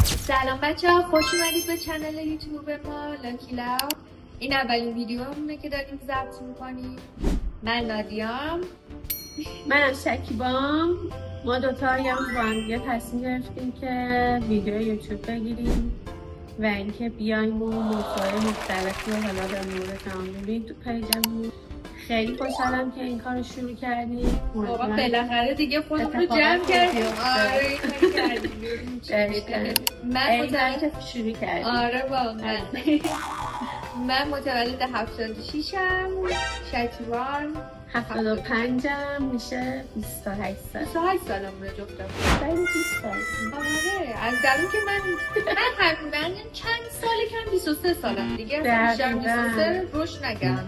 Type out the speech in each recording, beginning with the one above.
سلام بچه ها، خوش اومدید به چنل یوتیوب ما لاکی لاو. این اولین ویدیومونه که داریم ضبط میکنیم. من نادیام. من شکیبام. ما دوتا هم با هم دیگه تصمیم گرفتیم که ویدیو یوتیوب بگیریم و اینکه بیایم و موضوعات مختلفی رو حالا به مرور تمام ببینید تو پیجمون. خیلی خوشحالم که این کار رو شروع کردیم. بابا بالاخره دیگه خودمون رو جمع کردیم. آره این کاری کردیم. من متولد شروع کردیم. آره واقعا. من متولد 76م. شکیبان 75م، میشه 28 سال. 28 سالمونه جفتم. خیلی 20 سال. آره از درون که من چند ساله کم 23 سالم دیگه. بیشتر 23 روش نگم.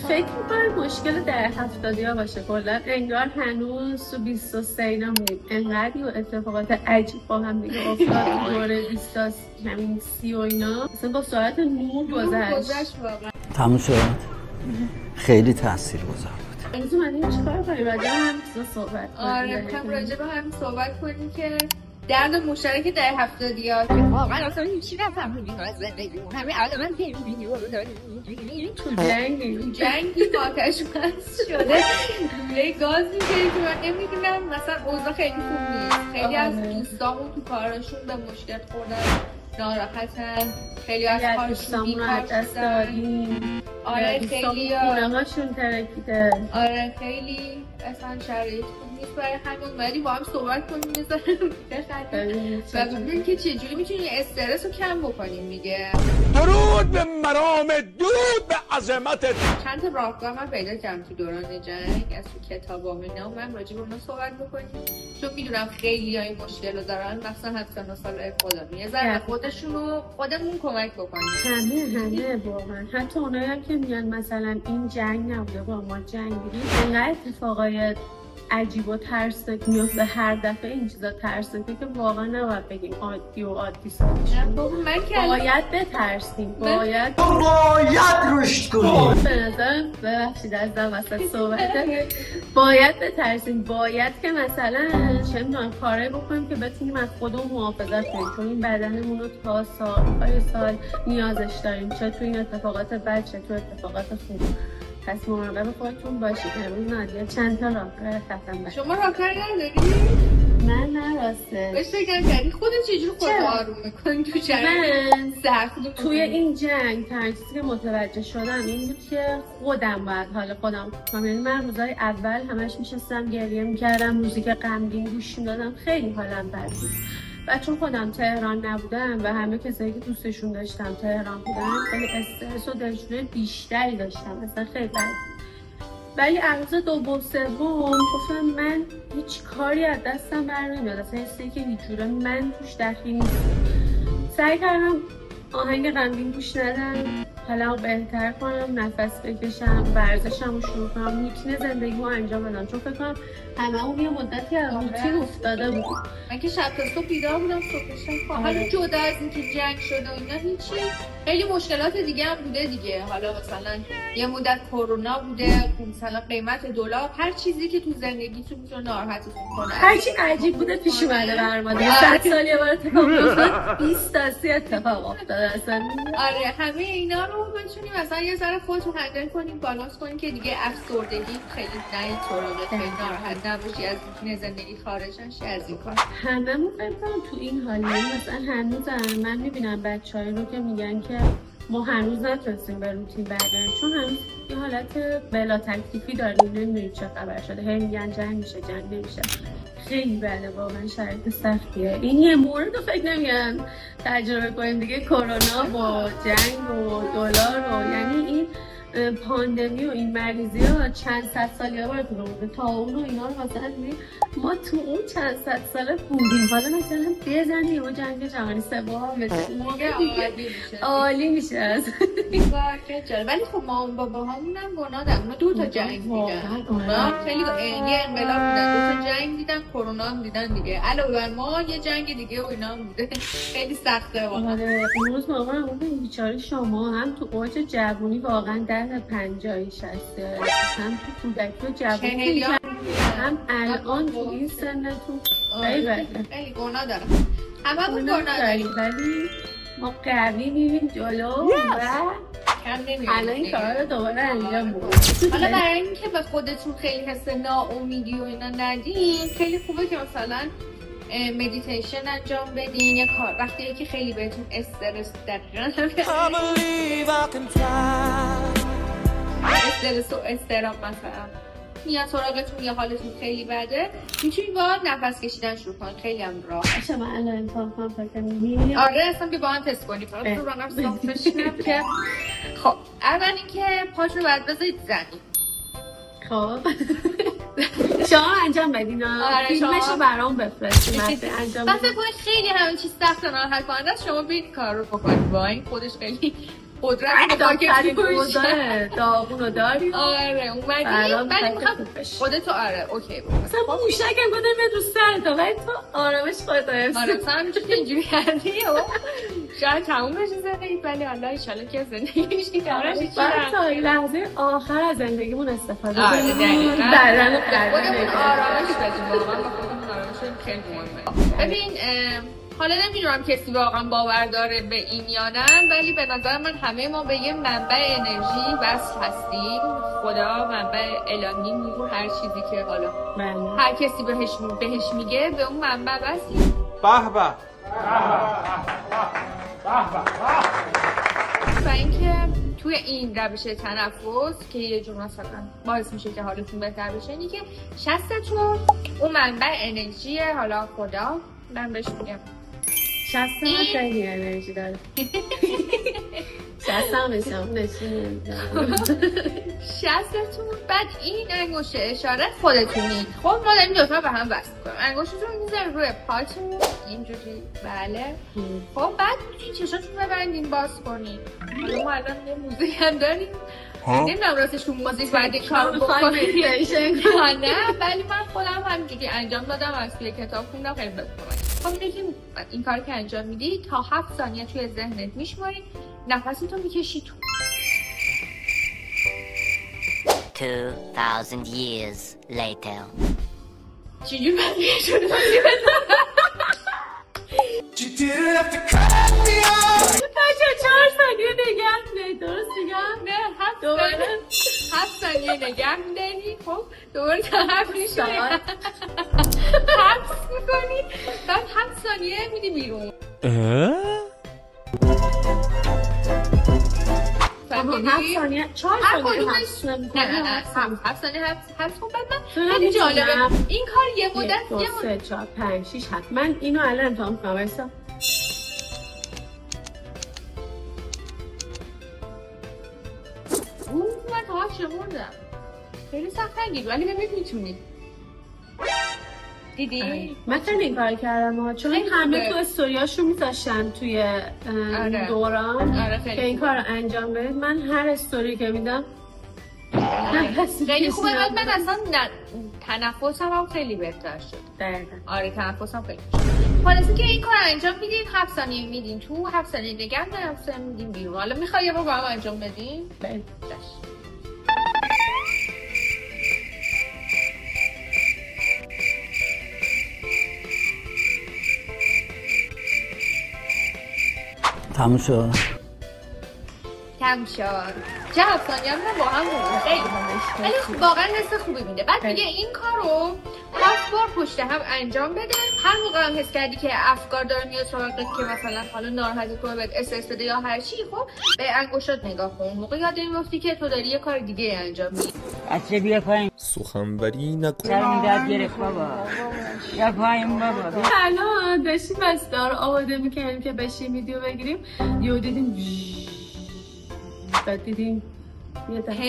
فکر میکنم مشکل در 70 باشه. کلا انگار هنوز تو 23 اینا مونیم. انقدر اتفاقات عجیب با هم دیگه افتاد دوره 20 همین 30 و اینا. مثلا با سرعت نور گذشت واقعا. تموم شد. خیلی تاثیرگذار بود. امروز اومدیم چیکار کنیم؟ راجع به همین چیزا صحبت کنیم. آره میخوام راجع به همین صحبت کنیم که درد مشترک در 70 که واقعا اصلا هیچی نفهمیدیم از زندگیمون. همین الان من ویدیو رو داریم تو جنگی آتش بس شده. یه گاز میگیری که من نمیدونم مثلا اوضاع خیلی خوب نیست. خیلی از دوستامون تو کارشون به مشکل خوردن، ناراحتن. خیلی از کارشون بیکار شدن. آره خیلی خونه‌هاشون ترکیده. آره خیلی اصلا شرایط خوب نیست برای همون. ولی با هم صحبت کنیم بخندیم و ببینیم که چجوری میتونیم استرس رو کم بکنیم دیگه. درود به مرام، درود به عظمتت. چند تا راهکار من پیدا کردم تو دوران جنگ از تو کتابام اینا. من راجع به اونا صحبت بکنیم چون میدونم خیلی های مشکل رو دارن، مثلا 70 ساله خودمون یه ذره خودمون کمک بکنیم. همه واقعا. حتی اونایی هم که میگن مثلا این جنگ نبوده با ما جنگ بودیم، انقدر اتفاقای عجیب و ترسناک میفته هر دفعه این چیزا ترسناکه که واقعا نباید بگیم عادی و عادی سادش. باید بترسیم. باید رشد کنیم. به نظر ببخشید از دم وسط صحبت باید بترسیم. باید که مثلا چه میدونم کاری بکنیم که بتونیم از خودمون محافظت کنیم، چون این بدنمون رو تا سال نیازش داریم، چه تو این اتفاقات بد چه تو اتفاقات خوب. پس مراقب خودتون باشید. امروز نادیه چند تا راهکار خفتم باشید. شما راهکار نداری؟ من نه راسته. بهش فکر کردی خودت چجوری خودت آروم میکنی تو جنگ؟ من سخت توی این جنگ چیزی که متوجه شدم این بود که خودم یعنی من روزای اول همش میشستم گریه میکردم، موزیک غمگین گوش میدادم، خیلی حالم بد بود. و چون خودم تهران نبودم و همه کسایی که دوستشون داشتم تهران بودن، خیلی استرس و دلشوره بیشتری داشتم، مثلا خیلی بد. ولی روز دوم سوم گفتم من هیچ کاری از دستم برنمیاد، اصلا حسی که هیچ جوره من توش دخیل نیستم. سعی کردم آهنگ غمگین گوش ندم، حالا بهتر کنم، نفس بکشم، ورزشم رو شروع کنم، روتین زندگیمو انجام بدم، چون فکر کنم هممون یه مدتی از روتین افتاده بود. من که شب تا صبح بیدار بودم، صبح شب حالا جدا از اینکه جنگ شده و اینا هیچی، خیلی مشکلات دیگه هم بوده دیگه. حالا مثلا یه مدت کرونا بوده، مثلا قیمت دلار، هر چیزی که تو زندگیتون میتونه ناراحتتون کنه، هر چی عجیب بوده پیش اومده بر ما. 100 سال یه بار اتفاق افتاد، 20 تا 30 اتفاق افتاده اصلا. آره همه اینا رو بتونیم مثلا یه ذره خودتون هندل کنیم، بالانس کنیم که دیگه افسردگی خیلی نه سراغت، خیلی ناراحت نباشی، از روتین زندگی خارج نشی از این کار. هممون فکر کنم تو این حالی. مثلا هنوز من میبینم بچه‌ای رو که میگن که ما هنوز نتونستیم به روتین برگردیم، چون هنوز یه حالت بلا تکلیفی داریم، نمیدونیم چه خبر شده، هی میگن جنگ میشه جنگ نمیشه. خیلی بده واقعا، شرایط سختیه. این یه مورد رو فکر نمیگن تجربه کنیم دیگه، کرونا با جنگ و دلار و یعنی این پاندمی و این مریضی ها چند صد سال یه بار بوده. تا اون و اینا رو مثلا ما تو اون چند صد ساله بودیم، حالا مثلا بزنیم و جنگ جهانی سوم عالی میشه از ولی خب ما اون باباهامون هم گناه دارن. اونا 2 تا جنگ دیدن، اونا خیلی یه انقلاب بودن، 2 تا جنگ دیدن، کرونا هم دیدن دیگه. علاوه بر ما یه جنگ دیگه و اینا هم بوده. خیلی سخته واقعا. آره اون روز واقعا بیچاره شما هم تو اوج جوونی واقعا در 50 60 هم تو کودکی و جوانی هم الان تو این سنتون خیلی گناه دارم. همه اون کار نداریم ولی ما قوی میریم جلو و کم نمیریم. الان این کار رو دوباره انجام بدیم. حالا برای اینکه به خودتون خیلی حس ناامیدی و اینا ندین، خیلی خوبه که مثلا مدیتیشن انجام بدین یا کار وقتی که خیلی بهتون استرس استرس و استراب مثلا میاد سراغتون یا حالتون خیلی بده، میتونید با نفس کشیدن شروع کنید. خیلی هم راحت. شما الان امتحان کنم فکر می‌کنم. آره اصلا بیا با هم تست کنیم. فقط تو رانم صافش کنم که خب اول اینکه پاشو رو بعد بذارید زمین. خب شما انجام بدین. آره فیلمشو برام بفرستید. انجام بدین. فکر کنید خیلی همین چیز سخت و ناراحت کننده است. شما برید کار رو بکنید. با این خودش خیلی قدرت داغ‌ترین روزای داغونو داریم. آره اومدی ولی میخوام خودتو آره اوکی بود. مثلا موشکم گفتم به رو سرت ولی تو آرامش خودت حفظ. آره مثلا همینجوری که اینجوری کردی و شاید تموم بشه زندگی، ولی الله ان شاءالله که زندگیش کارش چی تا لحظه آخر از زندگیمون استفاده کنیم. آره دقیقاً خودمون آرامش بدیم. واقعا خودمون آرامش خیلی مهمه. ببین حالا نمیدونم کسی واقعا باور داره به این یا نه، ولی به نظر من همه ما به یه منبع انرژی وصل هستیم. خدا، منبع الهی، نور، هر چیزی که حالا هر کسی بهش میگه به اون منبع وصلیم. به به و اینکه توی این روش تنفس که یه جور مثلا باعث میشه که حالتون بهتر بشه، اینی که شستتون اون منبع انرژی حالا خدا، من بهش میگم شستم خیلی انرژی داره. شستم بشم نشین شستتون. بعد این انگشت اشاره خودتونید. خب ما داریم دوتا به هم وصل کنیم. انگشتتون میذاریم روی پاتون اینجوری. بله. خب بعد چشاتون ببندین باز کنین. حالا ما الان یه موزیک هم داریم. نمیدونم راستش تو موزیک باید این کار بکنید یا نه، ولی من خودم همینجوری انجام دادم، از توی کتاب خوندم خیلی بهتره. خب این کار که انجام میدی تا 7 ثانیه توی ذهنت میشماری، نفستو میکشی تو. 2000 years later. چجوری من یه شده تاشه 4 ثانیه نگه میداری. درست میگم؟ نه 7 ثانیه نگه میداری. خب دوباره تا 7 میشونی حبس میکنی، بعد 7 ثانیه میدی بیرون. 7 ثانیه 4 ثانیه نه 7 ثانیه حبس کن. بعد من خیلی جالبه این کار یه مدت 1 2 3 4 5 6 7. من اینو الان امتحان کنم. وایسا من تا 7 شمردم. خیلی سخت نگیر ولی ببین میتونی. دیدی؟ من خیلی این کار کردم چون همه تو استوریاشو میذاشتن توی دوران که این کار انجام بدید. من هر استوری که میدم خیلی خوبه. بعد من اصلا تنفسم هم خیلی بهتر شد. دقیقاً. آره تنفسم خیلی شد. خلاصه که این کار انجام میدین 7 ثانیه میدین تو، 7 ثانیه نگه میدین، 7 ثانیه میدین بیرون. حالا میخوای یه بار با هم انجام بدین؟ بله. تموم شد. کم شد. چه 7 ثانیه هم با هم بود. خیلی خوبه. ولی واقعا حس خوبی میده. بعد میگه این کارو 7 بار پشت هم انجام بده. هر موقع هم حس کردی که افکار داره میاد سراغت که مثلا حالا ناراحتی کنه، بهت استرس بده یا هر چی، خب به انگشتات نگاه کن. موقع یاد میافتی که تو داری یه کار دیگه انجام میدی. بچه بیا پایین. سخنوری نکن. سرم درد گرفت بابا. بیا پایین بابا. الان داشتیم بستار آماده میکنیم که بشیم ویدیو بگیریم. یهو دیدیم بعد دیدیم یه پن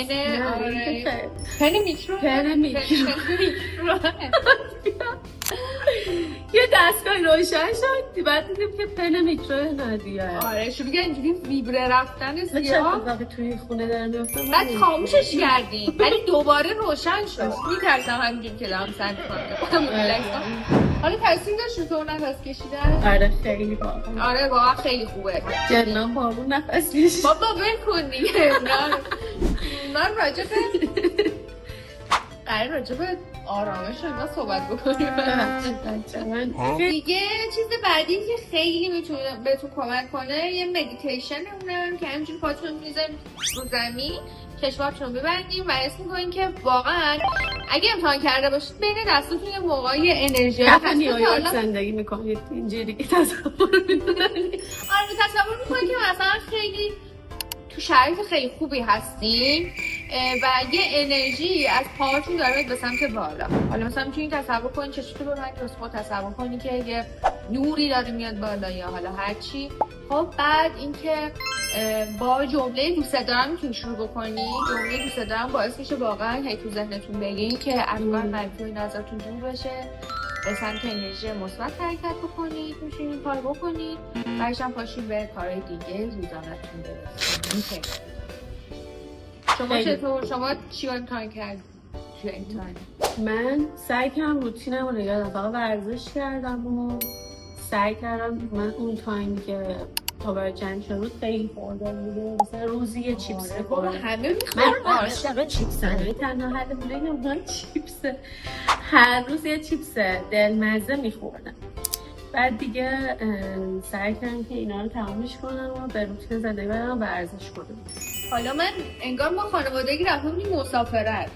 میکرو یه دستگاه روشن شد. بعد دیدیم که پن میکرو نادیه. آره شروع کردیم اینجوری ویبره رفتن سیاه. چه توی خونه داره میفته. بعد خاموشش کردیم ولی دوباره روشن شد. میترسم همینجوری که دارم سنج کنم. حالا تاثیر داشت تو نفس کشیدن؟ آره خیلی واقعا. آره واقعا خیلی خوبه. جنان با اون نفس کشید. بابا ول کن دیگه. من راجع به قرار راجع به آرامش ما صحبت بکنیم. دیگه چیز بعدی که خیلی میتونه بهتون کمک کنه یه مدیتیشن اونم که همینجوری پاتون میذاریم رو زمین، چشماتون رو ببندیم و حس میکنین که واقعا اگه امتحان کرده باشید بین دستتون یه موقعی انرژی هست نیویورک زندگی میکنید اینجوری که تصور میکنید. آره تصور میکنید که مثلا خیلی تو شرایط خیلی خوبی هستین و یه انرژی از پاهاتون داره به سمت بالا. حالا مثلا میتونید تصور کنید چشمتون رو ببندید و تصور کنید که یه نوری داره میاد بالا یا حالا هر چی. خب بعد اینکه با جمله دوست دارم میتونید شروع بکنید. جمله دوست دارم باعث میشه واقعا هی تو ذهنتون بگین که افکار منفی و نظرتون دور بشه، به سمت انرژی مثبت حرکت بکنید. میتونید این کار بکنید. بعدش هم پاشید به کارهای دیگه روزانه‌تون برسید. شما چطور؟ شما چی امتحان کردید توی امتحان؟ من سعی کردم روتینم رو نگه دارم، فقط ورزش کردم و سعی کردم من اون تایمی که تا برای چند شد خیلی خوردم میده، مثلا روزی یه چیپس خوردم. همه میخورن. من عاشق چیپسم. تنها حل بوده من چیپسه، هر روز یه چیپس دلمزه میخوردم. بعد دیگه سعی کردم که اینا رو تمامش کنم و به روتین زندگی برم ورزش کنم. حالا من انگار ما خانوادگی رفتم بودیم مسافرت،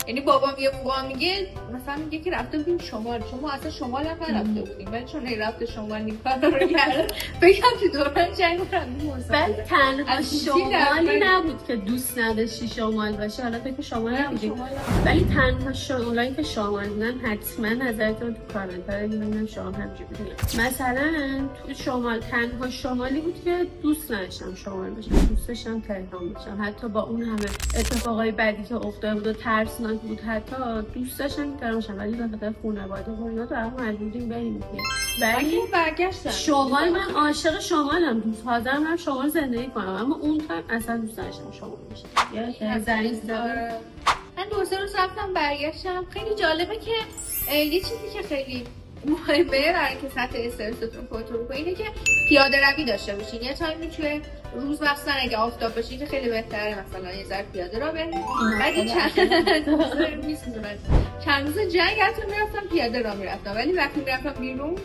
یعنی بابام یه موقع میگه مثلا میگه که رفته بودیم شمال، شما اصلا شمال هم نرفته بودیم، ولی چون رفته شمال این کار رو کرد بگم تو دوران جنگ رفتیم مسافرت. بعد تنها شمالی نبود که دوست نداشتی شمال باشه، حالا فکر شمال نبودی، ولی تنها شمالایی که شمال بودن حتما نظرتون تو کامنت ها ببینم شما همینجوری بودین. مثلا تو شمال تنها شمالی بود که دوست نداشتم شمال باشم، دوست داشتم تهران باشم، حتی با اون همه اتفاقای بدی که افتاده بود و ترسناک بود حتی دوست داشتم تهران باشم، ولی به خاطر خانواده و اینا تو هم مجبوریم بریم. ولی برگشتم شمال من عاشق شمالم، دوست حاضرم هم شمال زندگی کنم، اما اون تایم اصلا دوست داشتم شمال باشم. یا زنگ زدم من 2-3 روز رفتم برگشتم. خیلی جالبه که یه چیزی که خیلی مهمه برای که سطح استرستون کنترل کنه اینه که پیاده روی داشته باشین. یه تایمی توی روز مثلا اگه آفتاب باشه که خیلی بهتره مثلا یه ذره پیاده را بریم. بعد چند روز جنگ حتی میرفتم پیاده را میرفتم، ولی وقتی میرفتم بیرون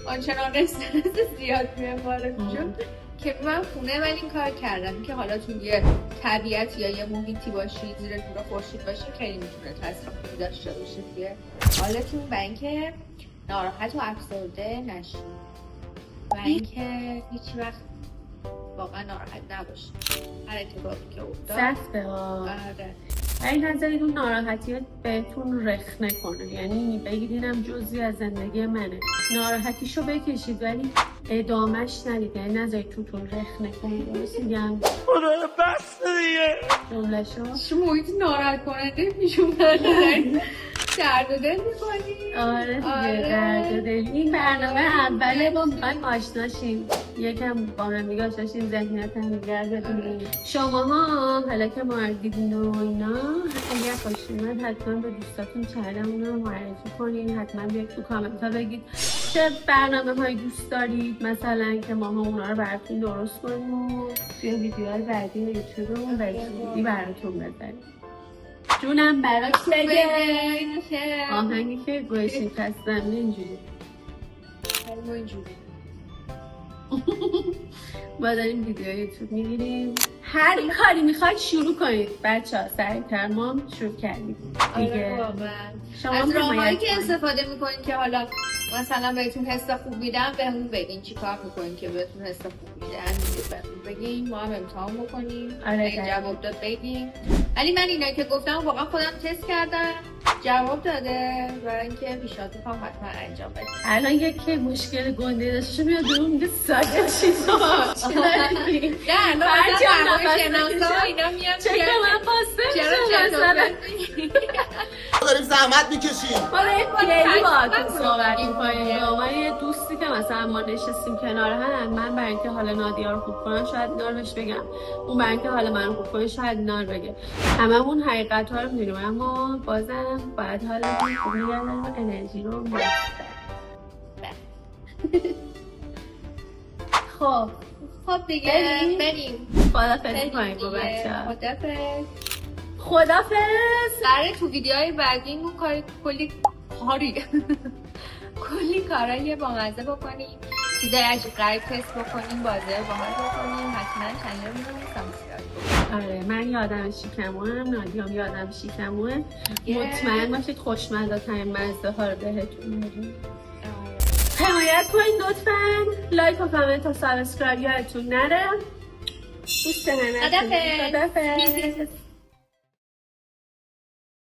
آنچنان استرس زیاد میباره چون که من خونه ولی این کار کردم که حالا تو یه طبیعت یا یه محیطی باشید زیر نور خورشید باشید خیلی میتونه تاثیر خوبی داشته باشه توی حالتون و اینکه ناراحت و افسرده نشید و اینکه هیچ وقت واقعا ناراحت نباشید هر اتفاقی که افتاد. سخته این نظری اون ناراحتیت بهتون رخ نکنه، یعنی بگید اینم جزئی از زندگی منه، ناراحتیشو بکشید ولی ادامهش ندید، یعنی نظری توتون رخ نکنه. درست میگم؟ بس دیگه جمله‌شو شما محیط ناراحت کننده میشون درد و دل میکنی؟ آره دیگه درد و دل. این برنامه اوله با میخوایم آشناشیم، یکم با هم دیگه آشناشیم، ذهنیت هم دیگر بدونیم. شماها حالا که مردیدین و اینا اگر خوش اومد حتما به دوستاتون چنلمون رو معرفی کنین، حتما بیاید تو کامنت ها بگید چه برنامه هایی دوست دارید مثلا که ما اونا رو براتون درست کنیم و توی ویدیوهای بعدی یوتیوبمون بهتون براتون بذاریم. جونم برات بگه آهنگی که گوشی پستم اینجوری با داریم ویدیو یوتیوب میگیریم. هر کاری میخواید شروع کنید بچه ها، سریع‌تر ما شروع کردیم دیگه. شما از راههایی که استفاده میکنید که حالا مثلا بهتون حس خوب میدن بهمون بگین چی کار میکنید که بهتون حس خوب میدن بهمون بگین، ما هم امتحان بکنیم. اگه جواب داد بگین. ولی من اینا که گفتم واقعا خودم تست کردم جواب داده، برای اینکه پیشنهاد میکنم حتما انجام بدید. الان یکی مشکل گنده داشته میاد دارون میگه ساده چیزا چی داری میگی؟ نه نه هوای شناسا اینا میاد چه که من پاسته میشم مثلا داریم زحمت میکشیم. ما خیلی باهاتون صحبت میکنیم. ما یه دوستی که مثلا ما نشستیم کنار هم، من برای اینکه حالا نادیا رو خوب کنم شاید اینا رو بهش بگم، اون برای اینکه حالا من رو خوب کنه شاید اینا رو بگه. هممون حقیقت ها رو میدونیم اما بازم باید حالا خوب میگردن و انرژی رو خب دیگه بریم خدافظی کنیم با بچه ها. خدافظ. خدافظ. قراره تو ویدیوهای بعدیمون کلی کارایی با مزه بکنیم، چیزای عجیب غریب تست بکنیم، بازی‌های باحال بکنیم. حتما چنل رو سابسکرایب کنید. آره من یادم شیکموام، نادیام یادم شیکموه. مطمئن باشید خوشمزه‌ترین مزه ها رو بهتون میدیم. حمایت کنید لطفاً. لایک و کامنت و سابسکرایب یادتون نره. دوست همتون. خدافظ.